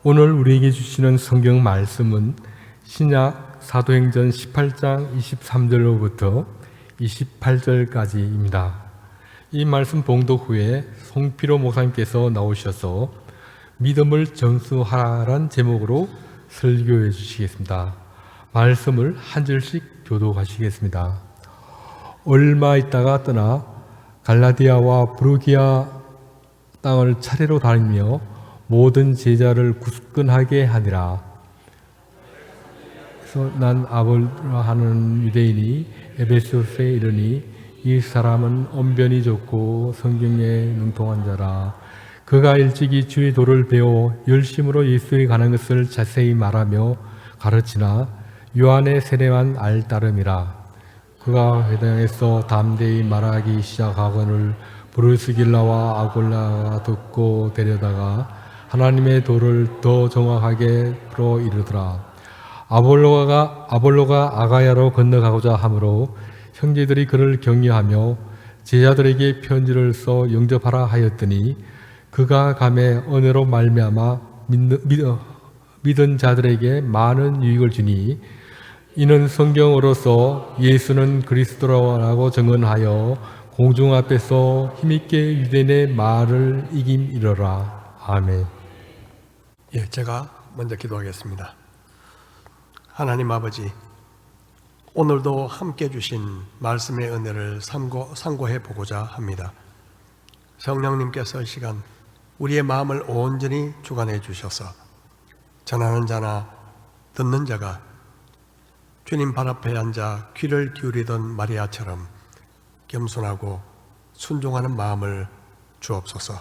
오늘 우리에게 주시는 성경 말씀은 신약 사도행전 18장 23절로부터 28절까지입니다. 이 말씀 봉독 후에 송필호 목사님께서 나오셔서 믿음을 전수하라는 제목으로 설교해 주시겠습니다. 말씀을 한 절씩 교독하시겠습니다. 얼마 있다가 떠나 갈라디아와 브루기아 땅을 차례로 다니며 모든 제자를 굳건하게 하니라. 그래서 난 아볼로라 하는 유대인이 에베소서에 이르니 이 사람은 언변이 좋고 성경에 능통한 자라. 그가 일찍이 주의 도를 배워 열심으로 예수에 관한 것을 자세히 말하며 가르치나 요한의 세례만 알 따름이라. 그가 회당에서 담대히 말하기 시작하거늘 브루스길라와 아골라가 듣고 데려다가 하나님의 도를 더 정확하게 풀어 이르더라. 아볼로가 아가야로 건너가고자 하므로 형제들이 그를 격려하며 제자들에게 편지를 써 영접하라 하였더니 그가 감에 언어로 말미암아 믿은 자들에게 많은 유익을 주니 이는 성경으로서 예수는 그리스도라고 증언하여 공중 앞에서 힘있게 유대인의 말을 이김이러라. 아멘. 제가 먼저 기도하겠습니다. 하나님 아버지, 오늘도 함께 주신 말씀의 은혜를 상고해 보고자 합니다. 성령님께서 이 시간 우리의 마음을 온전히 주관해 주셔서 전하는 자나 듣는 자가 주님 발 앞에 앉아 귀를 기울이던 마리아처럼 겸손하고 순종하는 마음을 주옵소서.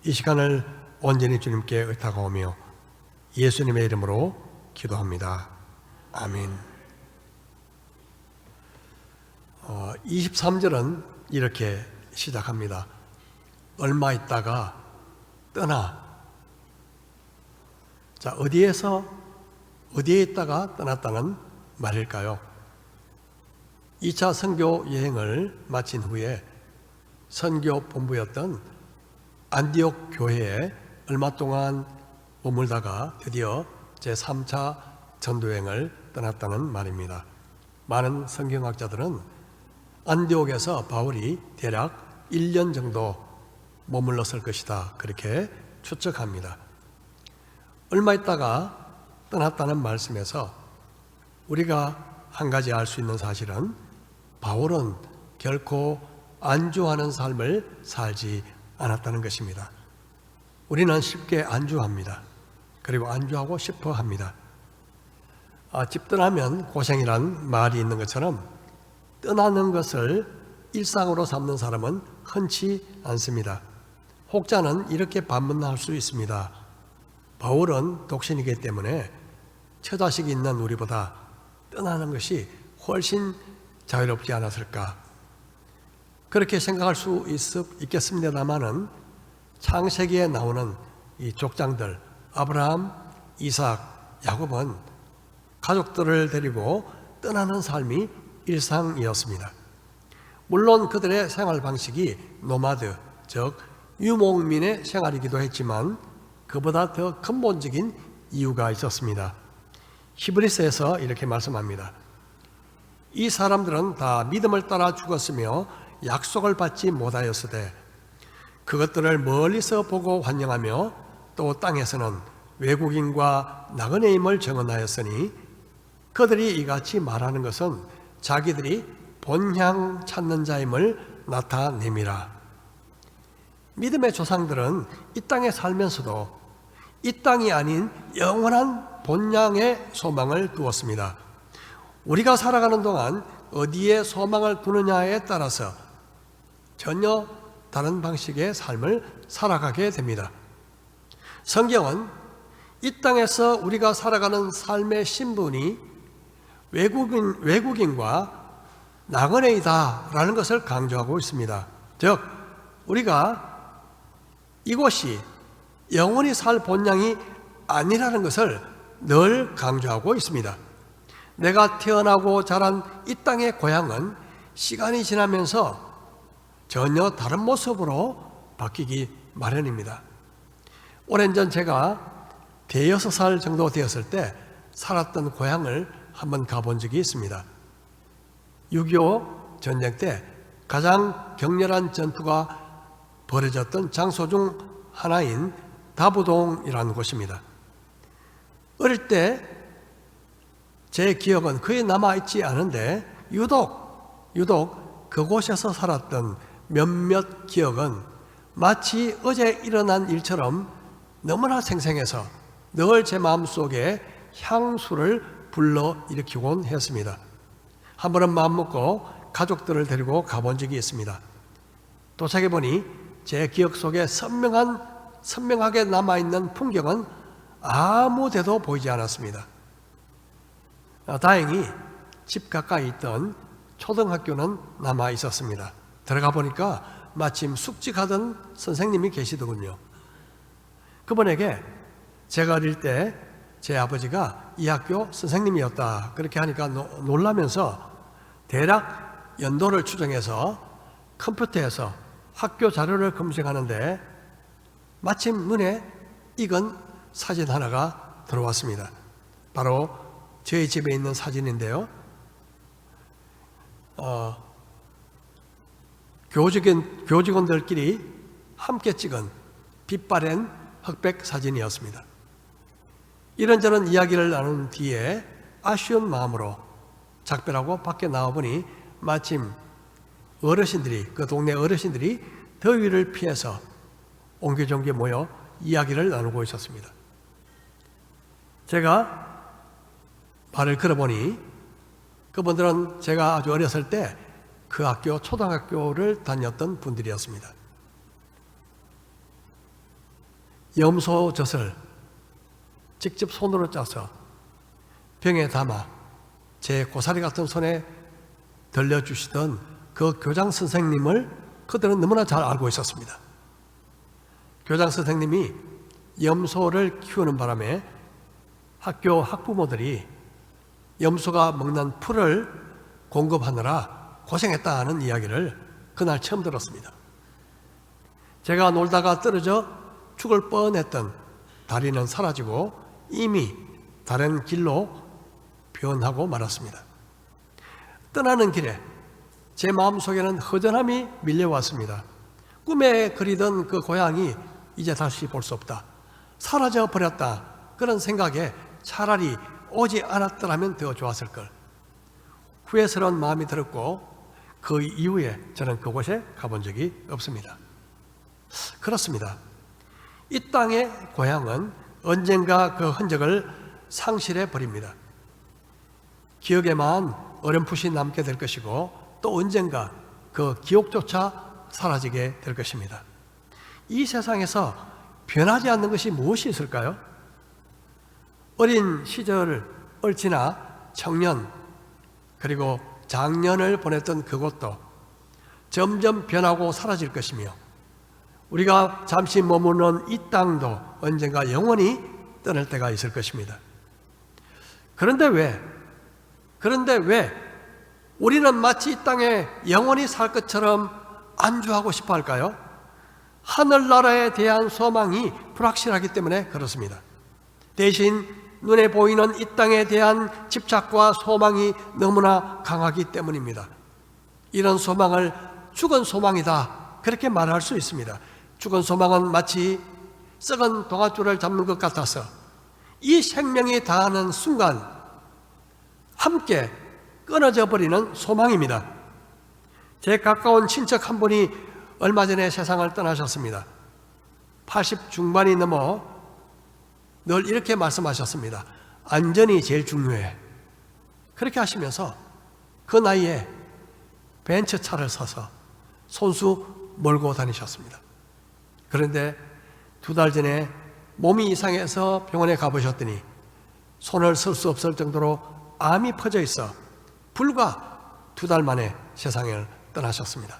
이 시간을 온전히 주님께 의탁하오며 예수님의 이름으로 기도합니다. 아멘. 23절은 이렇게 시작합니다. 얼마 있다가 떠나. 자, 어디에 있다가 떠났다는 말일까요? 2차 선교 여행을 마친 후에 선교 본부였던 안디옥 교회에 얼마 동안 머물다가 드디어 제3차 전도여행을 떠났다는 말입니다. 많은 성경학자들은 안디옥에서 바울이 대략 1년 정도 머물렀을 것이다, 그렇게 추측합니다. 얼마 있다가 떠났다는 말씀에서 우리가 한 가지 알 수 있는 사실은 바울은 결코 안주하는 삶을 살지 않았다는 것입니다. 우리는 쉽게 안주합니다. 그리고 안주하고 싶어 합니다. 집 떠나면 고생이란 말이 있는 것처럼 떠나는 것을 일상으로 삼는 사람은 흔치 않습니다. 혹자는 이렇게 반문할 수 있습니다. 바울은 독신이기 때문에 처자식이 있는 우리보다 떠나는 것이 훨씬 자유롭지 않았을까, 그렇게 생각할 수 있겠습니다만은 창세기에 나오는 이 족장들 아브라함, 이삭, 야곱은 가족들을 데리고 떠나는 삶이 일상이었습니다. 물론 그들의 생활 방식이 노마드, 즉 유목민의 생활이기도 했지만 그보다 더 근본적인 이유가 있었습니다. 히브리서에서 이렇게 말씀합니다. 이 사람들은 다 믿음을 따라 죽었으며 약속을 받지 못하였으되 그것들을 멀리서 보고 환영하며 또 땅에서는 외국인과 나그네임을 정언하였으니 그들이 이같이 말하는 것은 자기들이 본향 찾는 자임을 나타냄이라. 믿음의 조상들은 이 땅에 살면서도 이 땅이 아닌 영원한 본향의 소망을 두었습니다. 우리가 살아가는 동안 어디에 소망을 두느냐에 따라서 전혀 다른 방식의 삶을 살아가게 됩니다. 성경은 이 땅에서 우리가 살아가는 삶의 신분이 외국인과 나그네이다라는 것을 강조하고 있습니다. 즉 우리가 이곳이 영원히 살 본향이 아니라는 것을 늘 강조하고 있습니다. 내가 태어나고 자란 이 땅의 고향은 시간이 지나면서 전혀 다른 모습으로 바뀌기 마련입니다. 오랜 전 제가 대여섯 살 정도 되었을 때 살았던 고향을 한번 가본 적이 있습니다. 6.25 전쟁 때 가장 격렬한 전투가 벌어졌던 장소 중 하나인 다부동이라는 곳입니다. 어릴 때 제 기억은 거의 남아있지 않은데 유독 그곳에서 살았던 몇몇 기억은 마치 어제 일어난 일처럼 너무나 생생해서 늘 제 마음속에 향수를 불러일으키곤 했습니다. 한 번은 마음먹고 가족들을 데리고 가본 적이 있습니다. 도착해보니 제 기억 속에 선명하게 남아있는 풍경은 아무 데도 보이지 않았습니다. 다행히 집 가까이 있던 초등학교는 남아 있었습니다. 들어가 보니까 마침 숙직하던 선생님이 계시더군요. 그분에게 제가 어릴 때 제 아버지가 이 학교 선생님이었다 그렇게 하니까 놀라면서 대략 연도를 추정해서 컴퓨터에서 학교 자료를 검색하는데 마침 눈에 익은 사진 하나가 들어왔습니다. 바로 저희 집에 있는 사진인데요. 교직원들끼리 함께 찍은 빛바랜 흑백 사진이었습니다. 이런저런 이야기를 나눈 뒤에 아쉬운 마음으로 작별하고 밖에 나와보니 마침 그 동네 어르신들이 더위를 피해서 옹기종기 모여 이야기를 나누고 있었습니다. 제가 발을 걸어보니 그분들은 제가 아주 어렸을 때 그 학교 초등학교를 다녔던 분들이었습니다. 염소젖을 직접 손으로 짜서 병에 담아 제 고사리 같은 손에 들려주시던 그 교장 선생님을 그들은 너무나 잘 알고 있었습니다. 교장 선생님이 염소를 키우는 바람에 학교 학부모들이 염소가 먹는 풀을 공급하느라 고생했다는 이야기를 그날 처음 들었습니다. 제가 놀다가 떨어져 죽을 뻔했던 다리는 사라지고 이미 다른 길로 변하고 말았습니다. 떠나는 길에 제 마음속에는 허전함이 밀려왔습니다. 꿈에 그리던 그 고향이 이제 다시 볼 수 없다, 사라져 버렸다, 그런 생각에 차라리 오지 않았더라면 더 좋았을 걸. 후회스러운 마음이 들었고 그 이후에 저는 그곳에 가본 적이 없습니다. 그렇습니다. 이 땅의 고향은 언젠가 그 흔적을 상실해 버립니다. 기억에만 어렴풋이 남게 될 것이고 또 언젠가 그 기억조차 사라지게 될 것입니다. 이 세상에서 변하지 않는 것이 무엇이 있을까요? 어린 시절, 얼지나 청년, 그리고 장년을 보냈던 그곳도 점점 변하고 사라질 것이며 우리가 잠시 머무는 이 땅도 언젠가 영원히 떠날 때가 있을 것입니다. 그런데 왜 우리는 마치 이 땅에 영원히 살 것처럼 안주하고 싶어 할까요? 하늘나라에 대한 소망이 불확실하기 때문에 그렇습니다. 대신 눈에 보이는 이 땅에 대한 집착과 소망이 너무나 강하기 때문입니다. 이런 소망을 죽은 소망이다, 그렇게 말할 수 있습니다. 죽은 소망은 마치 썩은 동아줄을 잡는 것 같아서 이 생명이 다하는 순간 함께 끊어져 버리는 소망입니다. 제 가까운 친척 한 분이 얼마 전에 세상을 떠나셨습니다. 80 중반이 넘어 늘 이렇게 말씀하셨습니다. 안전이 제일 중요해. 그렇게 하시면서 그 나이에 벤츠차를 사서 손수 몰고 다니셨습니다. 그런데 2달 전에 몸이 이상해서 병원에 가보셨더니 손을 쓸 수 없을 정도로 암이 퍼져 있어 불과 2달 만에 세상을 떠나셨습니다.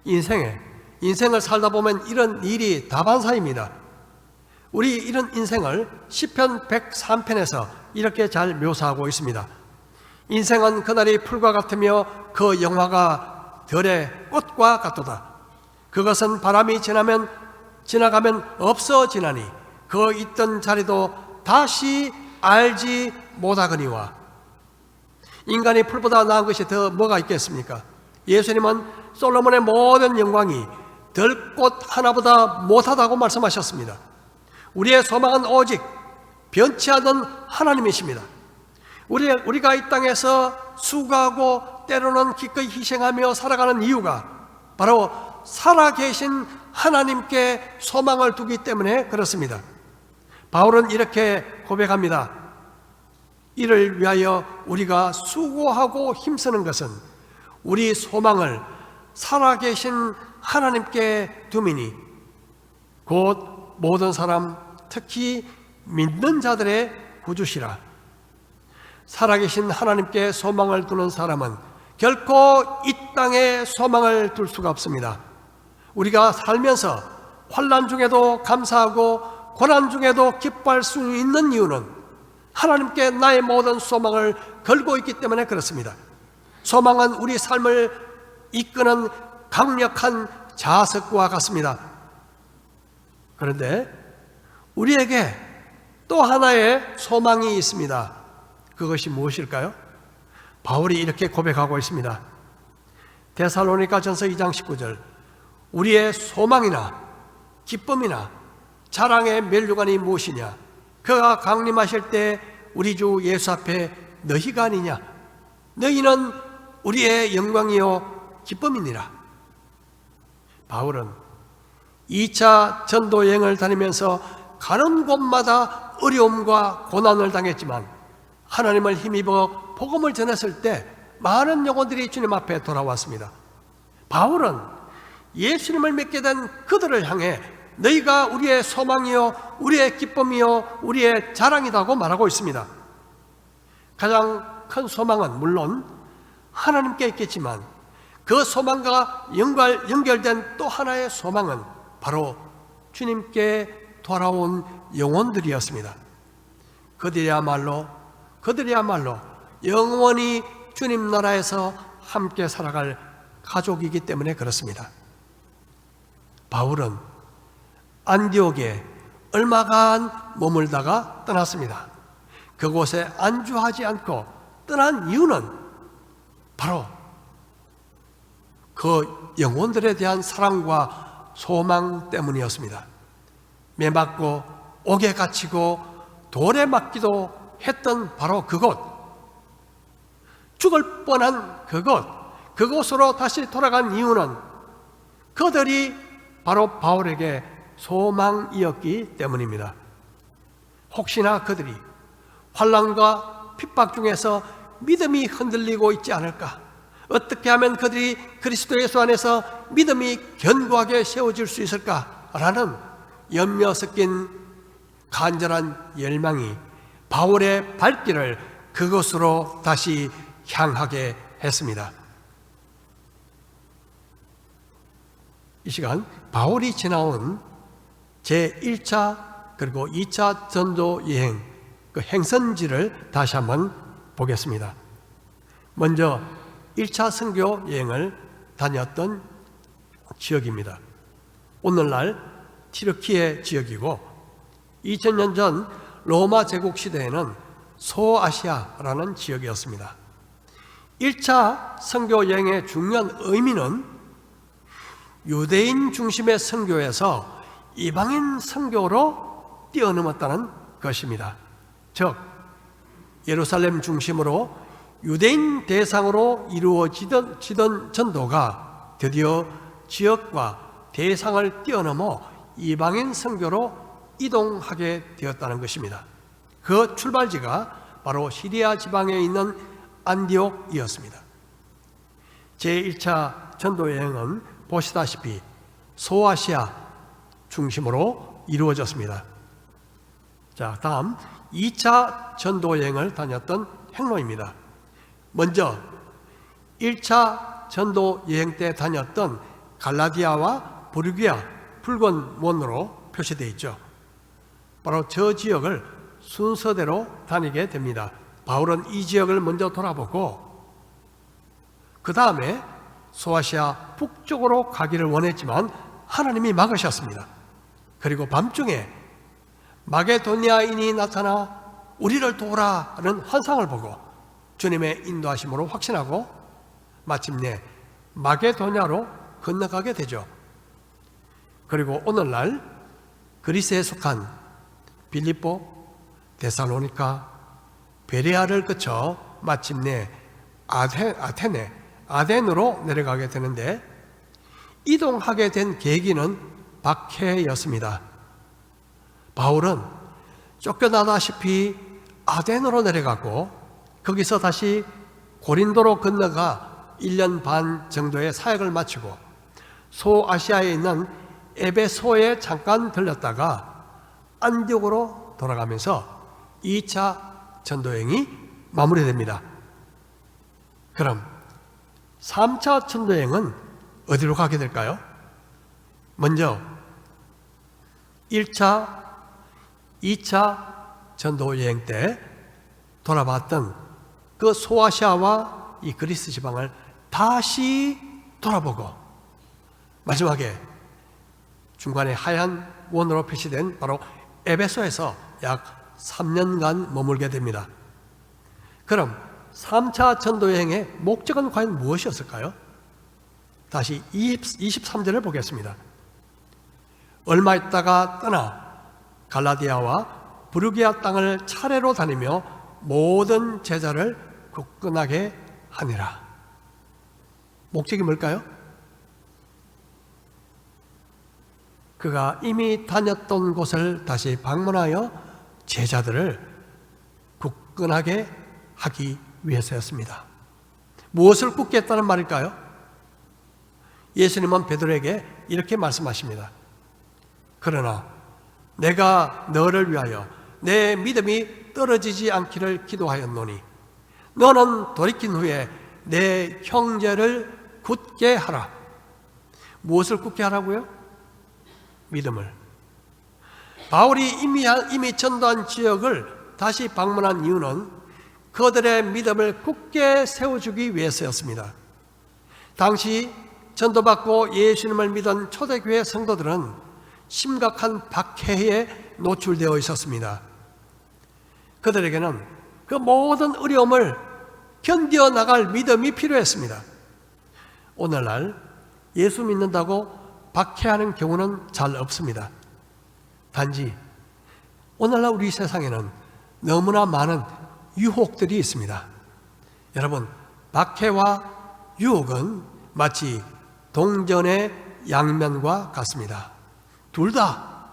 인생을 살다 보면 이런 일이 다반사입니다. 우리 이런 인생을 시편 103편에서 이렇게 잘 묘사하고 있습니다. 인생은 그날이 풀과 같으며 그 영화가 들의 꽃과 같도다. 그것은 바람이 지나가면 없어지나니 그 있던 자리도 다시 알지 못하거니와. 인간이 풀보다 나은 것이 더 뭐가 있겠습니까? 예수님은 솔로몬의 모든 영광이 들꽃 하나보다 못하다고 말씀하셨습니다. 우리의 소망은 오직 변치 않는 하나님이십니다. 우리가 이 땅에서 수고하고 때로는 기꺼이 희생하며 살아가는 이유가 바로 살아계신 하나님께 소망을 두기 때문에 그렇습니다. 바울은 이렇게 고백합니다. 이를 위하여 우리가 수고하고 힘쓰는 것은 우리 소망을 살아계신 하나님께 두미니 곧 모든 사람 특히 믿는 자들의 구주시라. 살아계신 하나님께 소망을 두는 사람은 결코 이 땅에 소망을 둘 수가 없습니다. 우리가 살면서 환난 중에도 감사하고 고난 중에도 기뻐할 수 있는 이유는 하나님께 나의 모든 소망을 걸고 있기 때문에 그렇습니다. 소망은 우리 삶을 이끄는 강력한 자석과 같습니다. 그런데 우리에게 또 하나의 소망이 있습니다. 그것이 무엇일까요? 바울이 이렇게 고백하고 있습니다. 데살로니가전서 2장 19절 우리의 소망이나 기쁨이나 자랑의 면류관이 무엇이냐? 그가 강림하실 때 우리 주 예수 앞에 너희가 아니냐? 너희는 우리의 영광이요 기쁨이니라. 바울은 2차 전도 여행을 다니면서 가는 곳마다 어려움과 고난을 당했지만 하나님을 힘입어 복음을 전했을 때 많은 영혼들이 주님 앞에 돌아왔습니다. 바울은 예수님을 믿게 된 그들을 향해 너희가 우리의 소망이요 우리의 기쁨이요 우리의 자랑이라고 말하고 있습니다. 가장 큰 소망은 물론 하나님께 있겠지만 그 소망과 연결된 또 하나의 소망은 바로 주님께 돌아온 영혼들이었습니다. 그들이야말로 영원히 주님 나라에서 함께 살아갈 가족이기 때문에 그렇습니다. 바울은 안디옥에 얼마간 머물다가 떠났습니다. 그곳에 안주하지 않고 떠난 이유는 바로 그 영혼들에 대한 사랑과 소망 때문이었습니다. 매맞고 옥에 갇히고 돌에 맞기도 했던 바로 그곳, 죽을 뻔한 그곳으로 다시 돌아간 이유는 그들이 바로 바울에게 소망이었기 때문입니다. 혹시나 그들이 환난과 핍박 중에서 믿음이 흔들리고 있지 않을까? 어떻게 하면 그들이 그리스도 예수 안에서 믿음이 견고하게 세워질 수 있을까라는 염려 섞인 간절한 열망이 바울의 발길을 그곳으로 다시 향하게 했습니다. 이 시간 바울이 지나온 제1차 그리고 2차 전도 여행 그 행선지를 다시 한번 보겠습니다. 먼저 1차 선교 여행을 다녔던 지역입니다. 오늘날 튀르키예 지역이고 2000년 전 로마 제국 시대에는 소아시아라는 지역이었습니다. 1차 선교 여행의 중요한 의미는 유대인 중심의 선교에서 이방인 선교로 뛰어넘었다는 것입니다. 즉 예루살렘 중심으로 유대인 대상으로 이루어지던 전도가 드디어 지역과 대상을 뛰어넘어 이방인 선교로 이동하게 되었다는 것입니다. 그 출발지가 바로 시리아 지방에 있는 안디옥이었습니다. 제1차 전도 여행은 보시다시피 소아시아 중심으로 이루어졌습니다. 자, 다음 2차 전도 여행을 다녔던 행로입니다. 먼저 1차 전도 여행 때 다녔던 갈라디아와 부르기아 붉은 원으로 표시되어 있죠. 바로 저 지역을 순서대로 다니게 됩니다. 바울은 이 지역을 먼저 돌아보고 그 다음에 소아시아 북쪽으로 가기를 원했지만 하나님이 막으셨습니다. 그리고 밤중에 마게도니아인이 나타나 우리를 도우라는 환상을 보고 주님의 인도하심으로 확신하고 마침내 마게도냐로 건너가게 되죠. 그리고 오늘날 그리스에 속한 빌립보, 데살로니가, 베레아를 거쳐 마침내 아덴으로 내려가게 되는데, 이동하게 된 계기는 박해였습니다. 바울은 쫓겨나다시피 아덴으로 내려가고 거기서 다시 고린도로 건너가 1년 반 정도의 사역을 마치고 소아시아에 있는 에베소에 잠깐 들렸다가 안디옥으로 돌아가면서 2차 전도여행이 마무리됩니다. 그럼 3차 전도여행은 어디로 가게 될까요? 먼저 1차, 2차 전도여행 때 돌아봤던 그 소아시아와 이 그리스 지방을 다시 돌아보고 마지막에 중간에 하얀 원으로 표시된 바로 에베소에서 약 3년간 머물게 됩니다. 그럼 3차 전도여행의 목적은 과연 무엇이었을까요? 다시 23절을 보겠습니다. 얼마 있다가 떠나 갈라디아와 브루기아 땅을 차례로 다니며 모든 제자를 굳건하게 하니라. 목적이 뭘까요? 그가 이미 다녔던 곳을 다시 방문하여 제자들을 굳건하게 하기 위해서였습니다. 무엇을 굳게 했다는 말일까요? 예수님은 베드로에게 이렇게 말씀하십니다. 그러나 내가 너를 위하여 내 믿음이 떨어지지 않기를 기도하였노니 너는 돌이킨 후에 내 형제를 굳게 하라. 무엇을 굳게 하라고요? 믿음을. 바울이 이미 전도한 지역을 다시 방문한 이유는 그들의 믿음을 굳게 세워주기 위해서였습니다. 당시 전도받고 예수님을 믿은 초대교회 성도들은 심각한 박해에 노출되어 있었습니다. 그들에게는 그 모든 어려움을 견뎌 나갈 믿음이 필요했습니다. 오늘날 예수 믿는다고 박해하는 경우는 잘 없습니다. 단지 오늘날 우리 세상에는 너무나 많은 유혹들이 있습니다. 여러분, 박해와 유혹은 마치 동전의 양면과 같습니다. 둘 다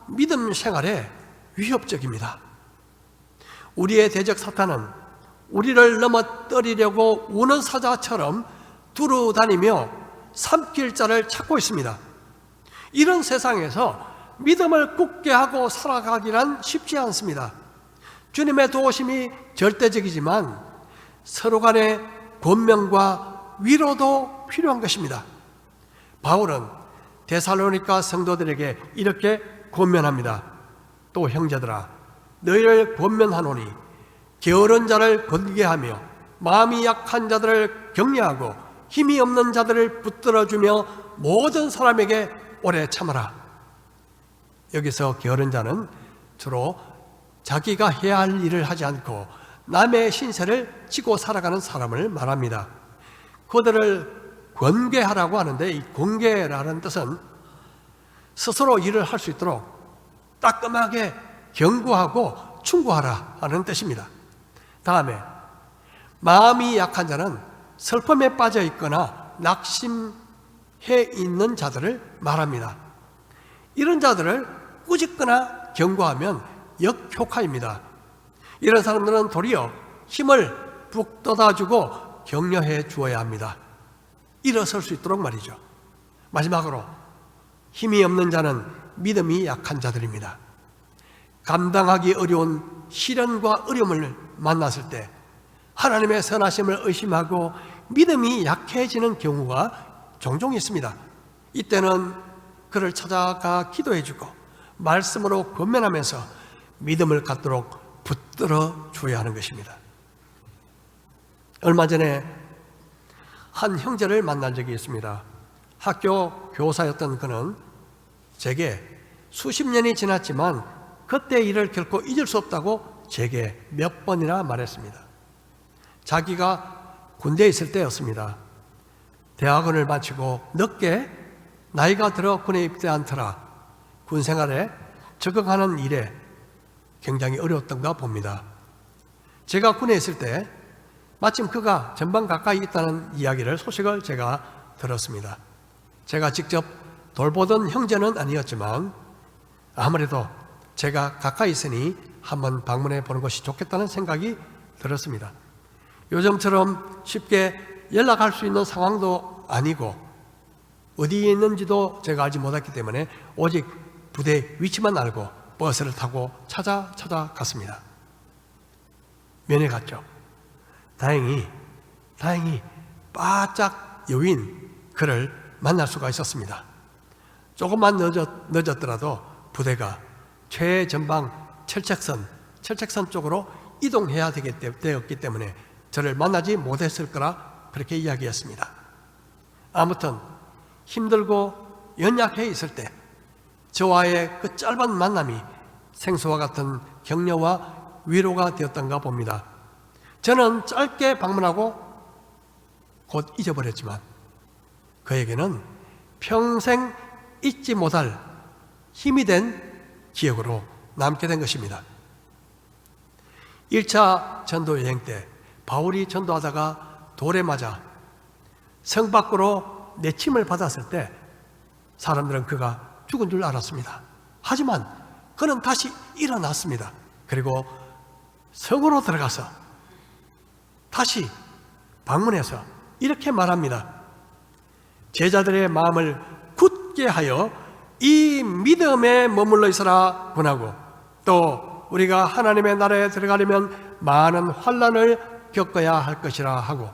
믿음 생활에 위협적입니다. 우리의 대적 사탄은 우리를 넘어뜨리려고 우는 사자처럼 두루 다니며 삼킬 자를 찾고 있습니다. 이런 세상에서 믿음을 굳게 하고 살아가기란 쉽지 않습니다. 주님의 도우심이 절대적이지만 서로 간의 권면과 위로도 필요한 것입니다. 바울은 데살로니가 성도들에게 이렇게 권면합니다. 또 형제들아, 너희를 권면하노니 게으른 자를 건기게 하며 마음이 약한 자들을 격려하고 힘이 없는 자들을 붙들어주며 모든 사람에게 오래 참아라. 여기서 게으른 자는 주로 자기가 해야 할 일을 하지 않고 남의 신세를 지고 살아가는 사람을 말합니다. 그들을 권계하라고 하는데, 이 권계라는 뜻은 스스로 일을 할 수 있도록 따끔하게 경고하고 충고하라 하는 뜻입니다. 다음에 마음이 약한 자는 슬픔에 빠져 있거나 낙심해 있는 자들을 말합니다. 이런 자들을 꾸짖거나 경고하면 역효과입니다. 이런 사람들은 도리어 힘을 북돋아주고 격려해 주어야 합니다. 일어설 수 있도록 말이죠. 마지막으로 힘이 없는 자는 믿음이 약한 자들입니다. 감당하기 어려운 시련과 어려움을 만났을 때 하나님의 선하심을 의심하고 믿음이 약해지는 경우가 종종 있습니다. 이때는 그를 찾아가 기도해주고 말씀으로 권면하면서 믿음을 갖도록 붙들어 줘야 하는 것입니다. 얼마 전에 한 형제를 만난 적이 있습니다. 학교 교사였던 그는 제게 수십 년이 지났지만 그때 일을 결코 잊을 수 없다고 제게 몇 번이나 말했습니다. 자기가 군대에 있을 때였습니다. 대학원을 마치고 늦게 나이가 들어 군에 입대한 터라 군 생활에 적응하는 일에 굉장히 어려웠던가 봅니다. 제가 군에 있을 때 마침 그가 전방 가까이 있다는 소식을 제가 들었습니다. 제가 직접 돌보던 형제는 아니었지만 아무래도 제가 가까이 있으니 한번 방문해 보는 것이 좋겠다는 생각이 들었습니다. 요즘처럼 쉽게 연락할 수 있는 상황도 아니고 어디에 있는지도 제가 알지 못했기 때문에 오직 부대 위치만 알고 버스를 타고 찾아갔습니다. 면회 갔죠. 다행히 바짝 여윈 그를 만날 수가 있었습니다. 조금만 늦었더라도 부대가 최전방 철책선 쪽으로 이동해야 되었기 때문에 저를 만나지 못했을 거라 그렇게 이야기했습니다. 아무튼 힘들고 연약해 있을 때 저와의 그 짧은 만남이 생수와 같은 격려와 위로가 되었던가 봅니다. 저는 짧게 방문하고 곧 잊어버렸지만 그에게는 평생 잊지 못할 힘이 된 기억으로 남게 된 것입니다. 1차 전도 여행 때 바울이 전도하다가 돌에 맞아 성 밖으로 내침을 받았을 때 사람들은 그가 죽은 줄 알았습니다. 하지만 그는 다시 일어났습니다. 그리고 성으로 들어가서 다시 방문해서 이렇게 말합니다. 제자들의 마음을 굳게 하여 이 믿음에 머물러 있어라 권하고 또 우리가 하나님의 나라에 들어가려면 많은 환난을 겪어야 할 것이라 하고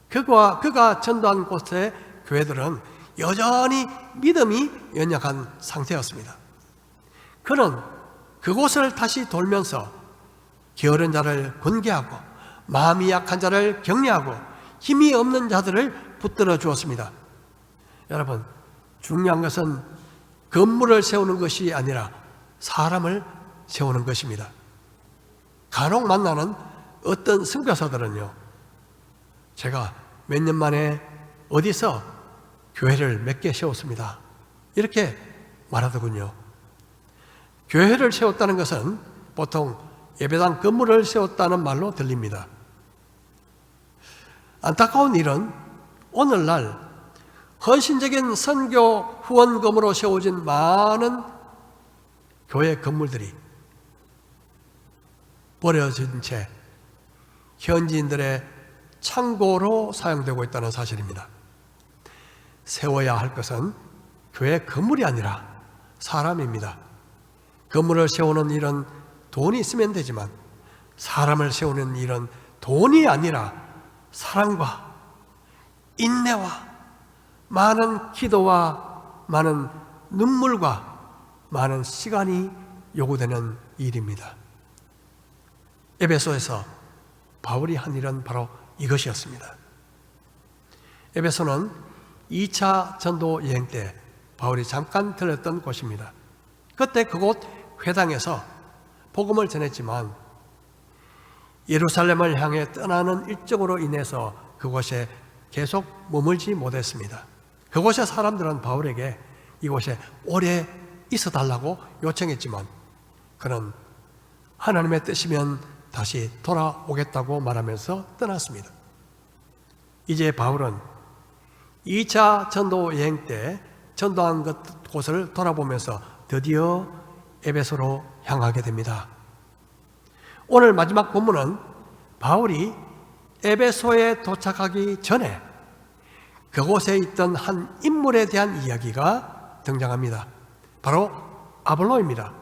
그가 전도한 곳의 교회들은 여전히 믿음이 연약한 상태였습니다. 그는 그곳을 다시 돌면서 게으른 자를 권계하고 마음이 약한 자를 격려하고 힘이 없는 자들을 붙들어 주었습니다. 여러분, 중요한 것은 건물을 세우는 것이 아니라 사람을 세우는 것입니다. 간혹 만나는 어떤 선교사들은요, 제가 몇 년 만에 어디서 교회를 몇 개 세웠습니다, 이렇게 말하더군요. 교회를 세웠다는 것은 보통 예배당 건물을 세웠다는 말로 들립니다. 안타까운 일은 오늘날 헌신적인 선교 후원금으로 세워진 많은 교회 건물들이 버려진 채 현지인들의 창고로 사용되고 있다는 사실입니다. 세워야 할 것은 교회 건물이 아니라 사람입니다. 건물을 세우는 일은 돈이 있으면 되지만 사람을 세우는 일은 돈이 아니라 사랑과 인내와 많은 기도와 많은 눈물과 많은 시간이 요구되는 일입니다. 에베소에서 바울이 한 일은 바로 이것이었습니다. 에베소는 2차 전도 여행 때 바울이 잠깐 들렀던 곳입니다. 그때 그곳 회당에서 복음을 전했지만 예루살렘을 향해 떠나는 일정으로 인해서 그곳에 계속 머물지 못했습니다. 그곳의 사람들은 바울에게 이곳에 오래 있어 달라고 요청했지만 그는 하나님의 뜻이면 다시 돌아오겠다고 말하면서 떠났습니다. 이제 바울은 2차 전도 여행 때 전도한 곳을 돌아보면서 드디어 에베소로 향하게 됩니다. 오늘 마지막 본문은 바울이 에베소에 도착하기 전에 그곳에 있던 한 인물에 대한 이야기가 등장합니다. 바로 아볼로입니다.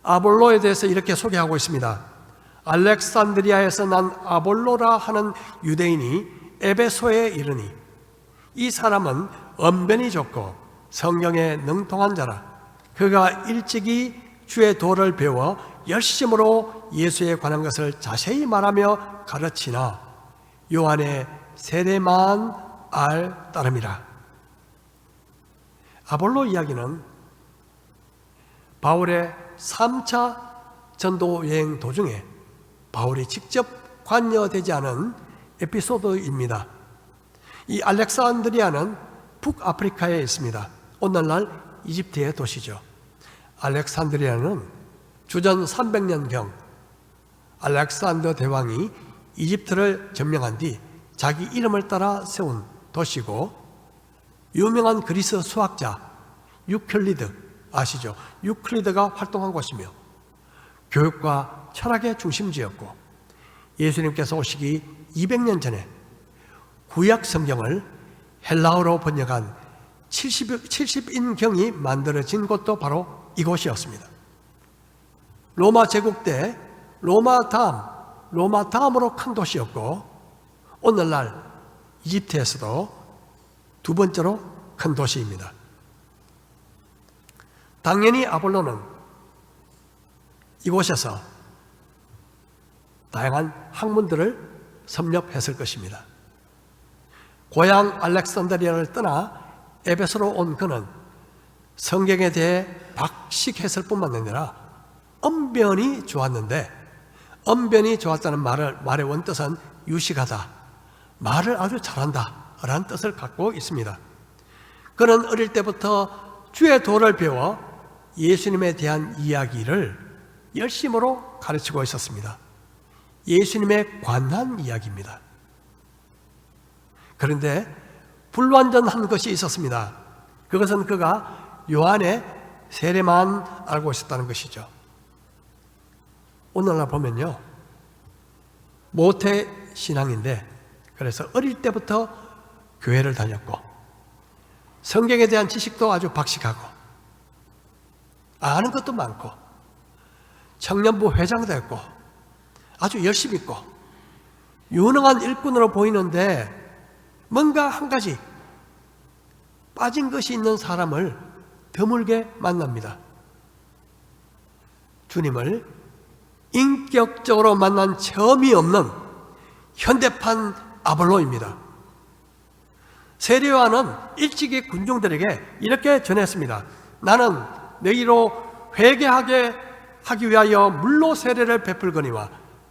아볼로에 대해서 이렇게 소개하고 있습니다. 알렉산드리아에서 난 아볼로라 하는 유대인이 에베소에 이르니 이 사람은 언변이 좋고 성경에 능통한 자라. 그가 일찍이 주의 도를 배워 열심으로 예수에 관한 것을 자세히 말하며 가르치나 요한의 세례만 알 따름이라. 아볼로 이야기는 바울의 3차 전도 여행 도중에 바울이 직접 관여되지 않은 에피소드입니다. 이 알렉산드리아는 북아프리카에 있습니다. 오늘날 이집트의 도시죠. 알렉산드리아는 주전 300년경 알렉산더 대왕이 이집트를 점령한 뒤 자기 이름을 따라 세운 도시고, 유명한 그리스 수학자 유클리드 아시죠? 유클리드가 활동한 곳이며 교육과 철학의 중심지였고, 예수님께서 오시기 200년 전에 구약 성경을 헬라어로 번역한 70인경이 만들어진 곳도 바로 이곳이었습니다. 로마 제국 때 로마 다음으로 큰 도시였고, 오늘날 이집트에서도 두 번째로 큰 도시입니다. 당연히 아볼로는 이곳에서 다양한 학문들을 섭렵했을 것입니다. 고향 알렉산드리아를 떠나 에베소로 온 그는 성경에 대해 박식했을 뿐만 아니라 언변이 좋았는데, 언변이 좋았다는 말의 원뜻은 유식하다, 말을 아주 잘한다 라는 뜻을 갖고 있습니다. 그는 어릴 때부터 주의 도를 배워 예수님에 대한 이야기를 열심으로 가르치고 있었습니다. 예수님에 관한 이야기입니다. 그런데 불완전한 것이 있었습니다. 그것은 그가 요한의 세례만 알고 있었다는 것이죠. 오늘날 보면요, 모태 신앙인데, 그래서 어릴 때부터 교회를 다녔고 성경에 대한 지식도 아주 박식하고 아는 것도 많고 청년부 회장도 했고 아주 열심히 있고 유능한 일꾼으로 보이는데, 뭔가 한 가지 빠진 것이 있는 사람을 드물게 만납니다. 주님을 인격적으로 만난 처음이 없는 현대판 아볼로입니다. 세례요한은 일찍이 군중들에게 이렇게 전했습니다. 나는 너희로 회개하게 하기 위하여 물로 세례를 베풀거니와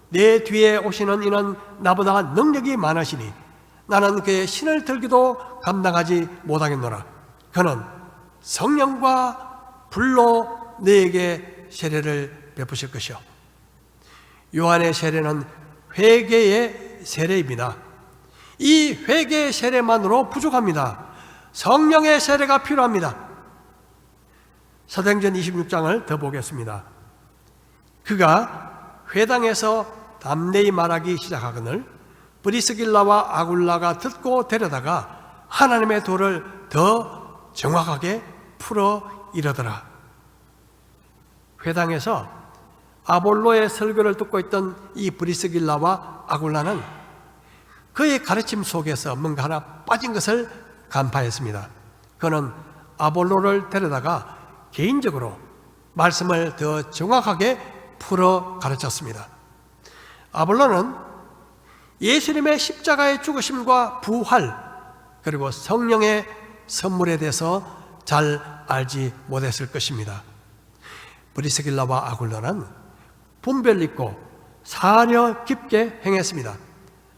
내 뒤에 오시는 이는 나보다 능력이 많으시니 나는 그의 신을 들기도 감당하지 못하겠노라. 그는 성령과 불로 너에게 세례를 베푸실 것이요. 요한의 세례는 회개의 세례입니다. 이 회개의 세례만으로 부족합니다. 성령의 세례가 필요합니다. 사도행전 26장을 더 보겠습니다. 그가 회당에서 담대히 말하기 시작하거늘 브리스길라와 아굴라가 듣고 데려다가 하나님의 도를 더 정확하게 풀어 이르더라. 회당에서 아볼로의 설교를 듣고 있던 이 브리스길라와 아굴라는 그의 가르침 속에서 뭔가 하나 빠진 것을 간파했습니다. 그는 아볼로를 데려다가 개인적으로 말씀을 더 정확하게 풀어 가르쳤습니다. 아볼로는 예수님의 십자가의 죽으심과 부활, 그리고 성령의 선물에 대해서 잘 알지 못했을 것입니다. 브리스길라와 아굴라는 분별 있고 사려 깊게 행했습니다.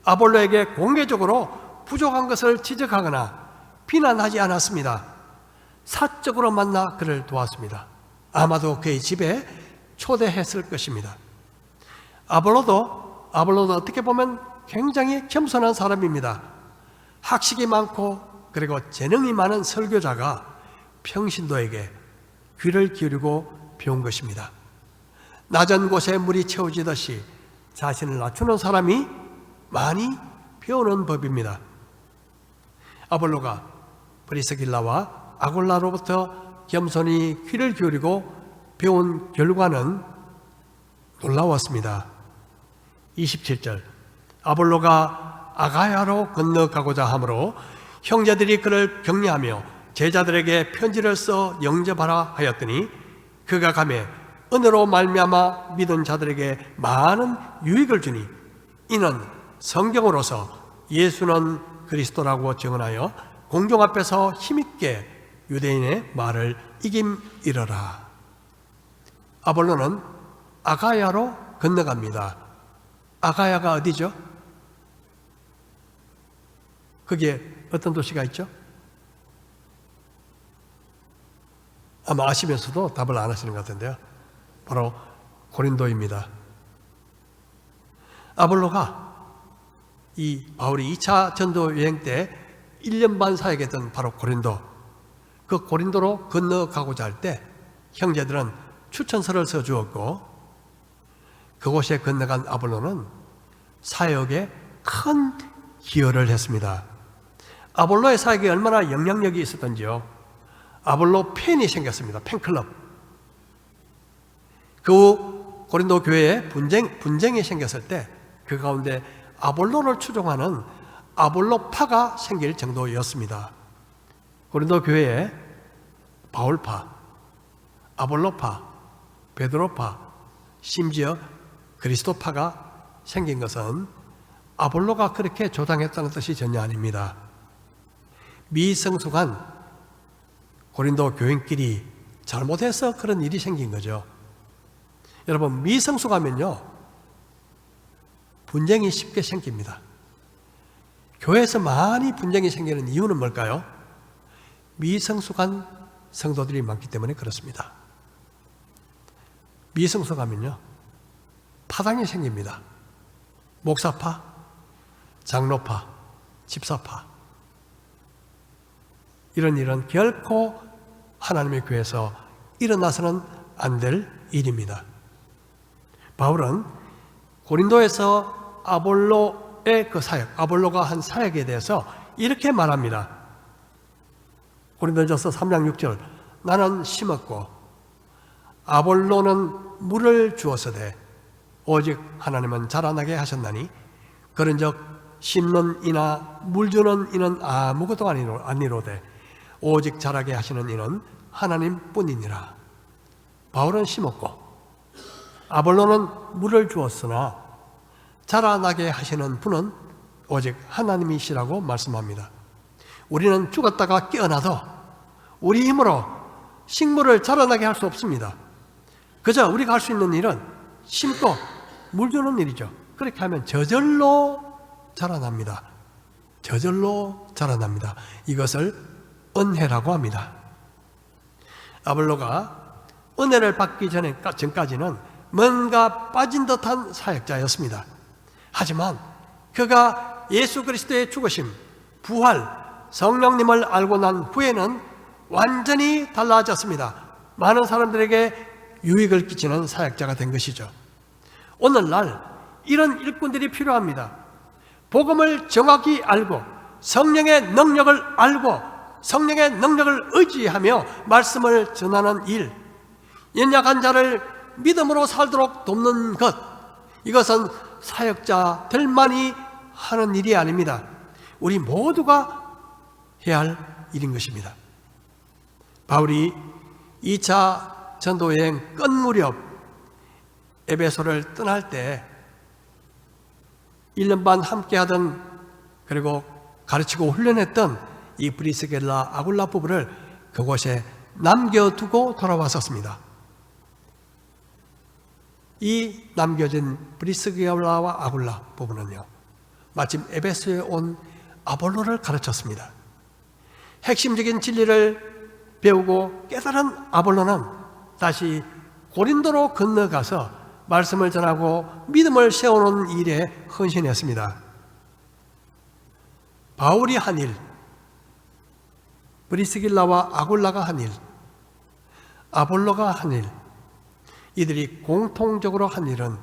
아볼로에게 공개적으로 부족한 것을 지적하거나 비난하지 않았습니다. 사적으로 만나 그를 도왔습니다. 아마도 그의 집에 초대했을 것입니다. 아볼로도 어떻게 보면 굉장히 겸손한 사람입니다. 학식이 많고 그리고 재능이 많은 설교자가 평신도에게 귀를 기울이고 배운 것입니다. 낮은 곳에 물이 채워지듯이 자신을 낮추는 사람이 많이 배우는 법입니다. 아볼로가 브리스길라와 아굴라로부터 겸손히 귀를 기울이고 배운 결과는 놀라웠습니다. 27절, 아볼로가 아가야로 건너가고자 하므로 형제들이 그를 격려하며 제자들에게 편지를 써 영접하라 하였더니 그가 가매 은혜로 말미암아 믿은 자들에게 많은 유익을 주니 이는 성경으로서 예수는 그리스도라고 증언하여 공중 앞에서 힘있게 유대인의 말을 이김이러라. 아볼로는 아가야로 건너갑니다. 아가야가 어디죠? 거기에 어떤 도시가 있죠? 아마 아시면서도 답을 안 하시는 것 같은데요. 바로 고린도입니다. 아볼로가 이 바울이 2차 전도 여행 때 1년 반 사역했던 바로 고린도, 그 고린도로 건너가고자 할 때 형제들은 추천서를 써주었고, 그곳에 건너간 아볼로는 사역에 큰 기여를 했습니다. 아볼로의 사역에 얼마나 영향력이 있었던지요. 아볼로 팬이 생겼습니다. 팬클럽. 그 고린도 교회에 분쟁이 생겼을 때 그 가운데 아볼로를 추종하는 아볼로파가 생길 정도였습니다. 고린도 교회에 바울파, 아볼로파, 베드로파, 심지어 그리스도파가 생긴 것은 아볼로가 그렇게 조장했다는 뜻이 전혀 아닙니다. 미성숙한 고린도 교인끼리 잘못해서 그런 일이 생긴 거죠. 여러분, 미성숙하면요 분쟁이 쉽게 생깁니다. 교회에서 많이 분쟁이 생기는 이유는 뭘까요? 미성숙한 성도들이 많기 때문에 그렇습니다. 미성숙하면요 파당이 생깁니다. 목사파, 장로파, 집사파, 이런 일은 결코 하나님의 교회에서 일어나서는 안 될 일입니다. 바울은 고린도에서 아볼로의 그 사역, 아볼로가 한 사역에 대해서 이렇게 말합니다. 고린도전서 3장 6절, 나는 심었고 아볼로는 물을 주었으되 오직 하나님은 자라나게 하셨나니 그런즉 심는 이나 물 주는 이는 아무것도 아니로되 오직 자라게 하시는 이는 하나님뿐이니라. 바울은 심었고 아볼로는 물을 주었으나 자라나게 하시는 분은 오직 하나님이시라고 말씀합니다. 우리는 죽었다가 깨어나도 우리 힘으로 식물을 자라나게 할 수 없습니다. 그저 우리가 할 수 있는 일은 심고 물 주는 일이죠. 그렇게 하면 저절로 자라납니다. 저절로 자라납니다. 이것을 은혜라고 합니다. 아볼로가 은혜를 받기 전까지는 뭔가 빠진 듯한 사역자였습니다. 하지만 그가 예수 그리스도의 죽으심, 부활, 성령님을 알고 난 후에는 완전히 달라졌습니다. 많은 사람들에게 유익을 끼치는 사역자가 된 것이죠. 오늘날 이런 일꾼들이 필요합니다. 복음을 정확히 알고 성령의 능력을 알고 성령의 능력을 의지하며 말씀을 전하는 일, 연약한 자를 믿음으로 살도록 돕는 것, 이것은 사역자들만이 하는 일이 아닙니다. 우리 모두가 해야 할 일인 것입니다. 바울이 2차 전도여행 끝 무렵 에베소를 떠날 때 1년 반 함께하던, 그리고 가르치고 훈련했던 이 브리스길라 아굴라 부부를 그곳에 남겨두고 돌아왔었습니다. 이 남겨진 브리스길라와 아굴라 부부는요 마침 에베소에 온 아볼로를 가르쳤습니다. 핵심적인 진리를 배우고 깨달은 아볼로는 다시 고린도로 건너가서 말씀을 전하고 믿음을 세우는 일에 헌신했습니다. 바울이 한 일, 브리스길라와 아굴라가 한 일, 아볼로가 한 일, 이들이 공통적으로 한 일은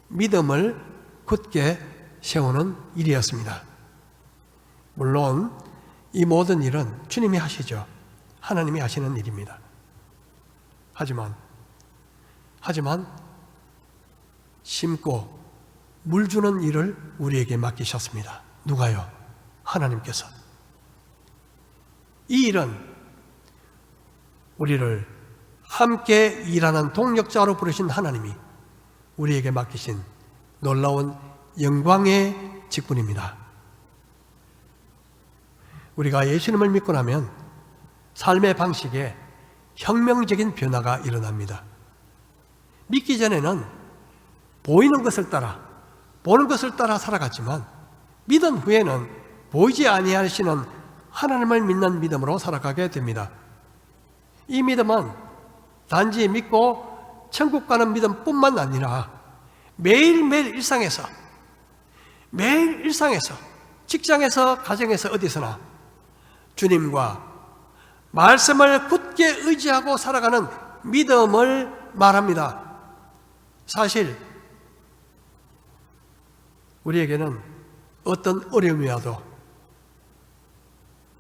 믿음을 굳게 세우는 일이었습니다. 물론 이 모든 일은 주님이 하시죠. 하나님이 하시는 일입니다. 하지만 심고 물 주는 일을 우리에게 맡기셨습니다. 누가요? 하나님께서. 이 일은 우리를 함께 일하는 동력자로 부르신 하나님이 우리에게 맡기신 놀라운 영광의 직분입니다. 우리가 예수님을 믿고 나면 삶의 방식에 혁명적인 변화가 일어납니다. 믿기 전에는 보이는 것을 따라, 보는 것을 따라 살아갔지만 믿은 후에는 보이지 아니하시는 하나님을 믿는 믿음으로 살아가게 됩니다. 이 믿음은 단지 믿고 천국 가는 믿음뿐만 아니라 매일매일 일상에서, 직장에서, 가정에서, 어디서나 주님과 말씀을 굳게 의지하고 살아가는 믿음을 말합니다. 사실 우리에게는 어떤 어려움이 와도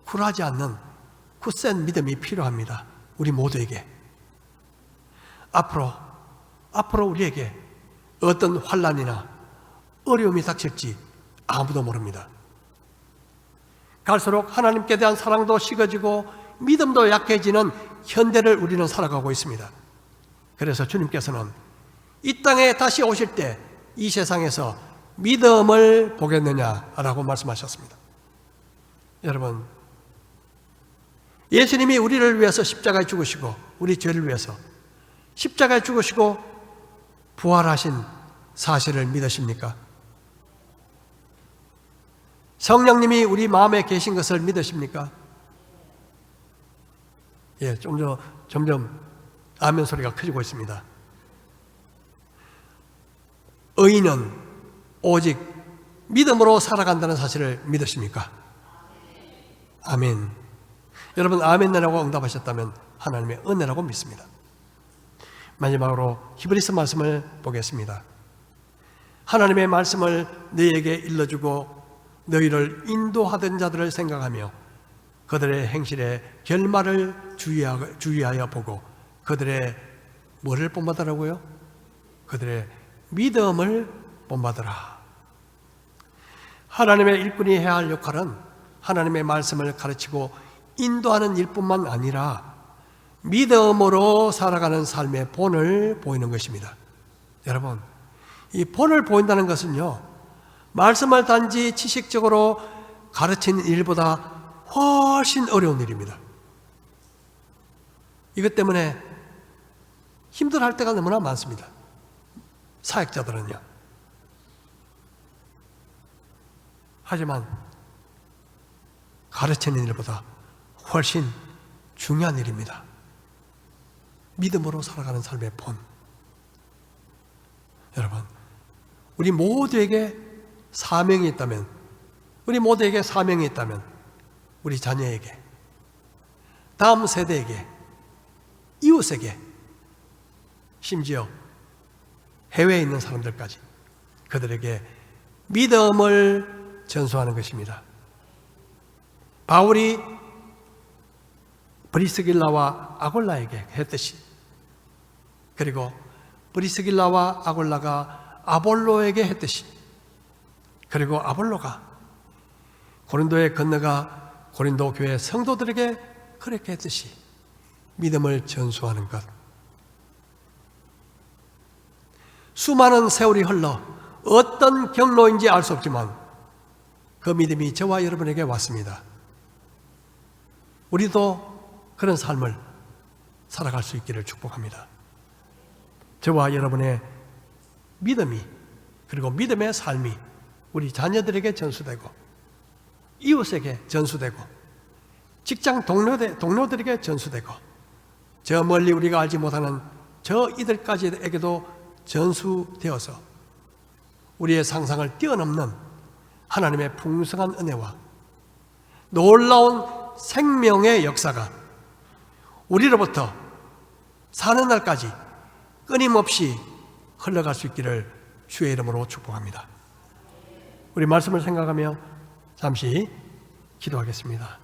굴하지 않는 굳센 믿음이 필요합니다. 우리 모두에게. 앞으로 우리에게 어떤 환난이나 어려움이 닥칠지 아무도 모릅니다. 갈수록 하나님께 대한 사랑도 식어지고 믿음도 약해지는 현대를 우리는 살아가고 있습니다. 그래서 주님께서는 이 땅에 다시 오실 때 이 세상에서 믿음을 보겠느냐라고 말씀하셨습니다. 여러분, 예수님이 우리를 위해서 십자가에 죽으시고 우리 죄를 위해서 십자가에 죽으시고 부활하신 사실을 믿으십니까? 성령님이 우리 마음에 계신 것을 믿으십니까? 예, 점점 아멘 소리가 커지고 있습니다. 의인은 오직 믿음으로 살아간다는 사실을 믿으십니까? 아멘. 여러분, 아멘이라고 응답하셨다면 하나님의 은혜라고 믿습니다. 마지막으로 히브리서 말씀을 보겠습니다. 하나님의 말씀을 너희에게 일러주고 너희를 인도하던 자들을 생각하며 그들의 행실의 결말을 주의하여 보고 그들의 뭐를 본받으라고요? 그들의 믿음을 본받으라. 하나님의 일꾼이 해야 할 역할은 하나님의 말씀을 가르치고 인도하는 일뿐만 아니라 믿음으로 살아가는 삶의 본을 보이는 것입니다. 여러분, 이 본을 보인다는 것은요, 말씀을 단지 지식적으로 가르치는 일보다 훨씬 어려운 일입니다. 이것 때문에 힘들어할 때가 너무나 많습니다. 사역자들은요. 하지만 가르치는 일보다 훨씬 중요한 일입니다. 믿음으로 살아가는 삶의 본. 여러분, 우리 모두에게 사명이 있다면, 우리 자녀에게, 다음 세대에게, 이웃에게, 심지어 해외에 있는 사람들까지 그들에게 믿음을 전수하는 것입니다. 바울이 브리스길라와 아골라에게 했듯이, 그리고 브리스길라와 아골라가 아볼로에게 했듯이, 그리고 아볼로가 고린도에 건너가 고린도 교회 성도들에게 그렇게 했듯이 믿음을 전수하는 것. 수많은 세월이 흘러 어떤 경로인지 알 수 없지만 그 믿음이 저와 여러분에게 왔습니다. 우리도 그런 삶을 살아갈 수 있기를 축복합니다. 저와 여러분의 믿음이, 그리고 믿음의 삶이 우리 자녀들에게 전수되고, 이웃에게 전수되고, 직장 동료들에게 전수되고, 저 멀리 우리가 알지 못하는 저 이들까지에게도 전수되어서 우리의 상상을 뛰어넘는 하나님의 풍성한 은혜와 놀라운 생명의 역사가 우리로부터 사는 날까지 끊임없이 흘러갈 수 있기를 주의 이름으로 축복합니다. 우리 말씀을 생각하며 잠시 기도하겠습니다.